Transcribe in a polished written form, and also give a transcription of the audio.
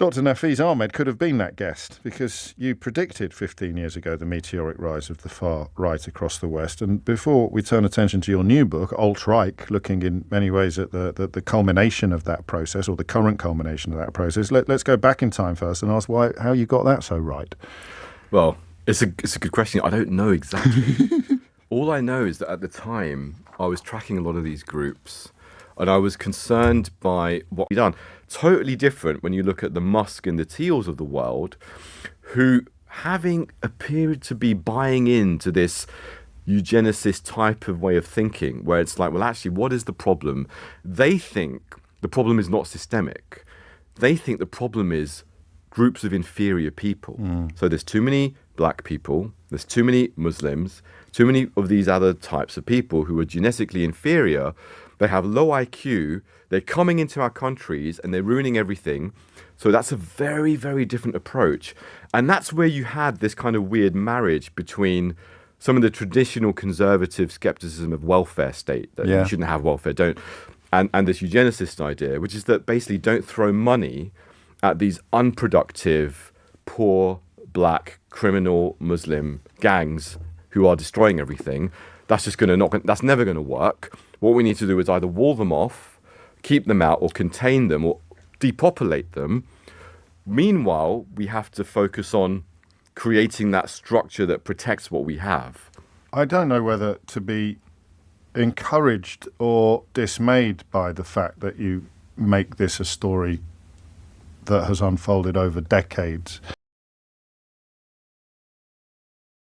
Dr. Nafeez Ahmed could have been that guest because you predicted 15 years ago the meteoric rise of the far right across the West. And before we turn attention to your new book, Alt-Right, looking in many ways at the culmination of that process, or the current culmination of that process, let's go back in time first and ask how you got that so right. Well, it's a good question. I don't know exactly. All I know is that at the time, I was tracking a lot of these groups and I was concerned by what we'd done. Totally different when you look at the Musk and the Thiels of the world, who, having appeared to be buying into this eugenicist type of way of thinking, where it's like, well, actually, what is the problem? They think the problem is not systemic. They think the problem is groups of inferior people. So there's too many black people, there's too many Muslims, too many of these other types of people who are genetically inferior. They have low IQ, they're coming into our countries and they're ruining everything. So that's a very, very different approach. And that's where you had this kind of weird marriage between some of the traditional conservative skepticism of welfare state, that you shouldn't have welfare, and this eugenicist idea, which is that basically don't throw money at these unproductive, poor, black, criminal Muslim gangs who are destroying everything. That's just that's never going to work. What we need to do is either wall them off, keep them out, or contain them, or depopulate them. Meanwhile, we have to focus on creating that structure that protects what we have. I don't know whether to be encouraged or dismayed by the fact that you make this a story that has unfolded over decades.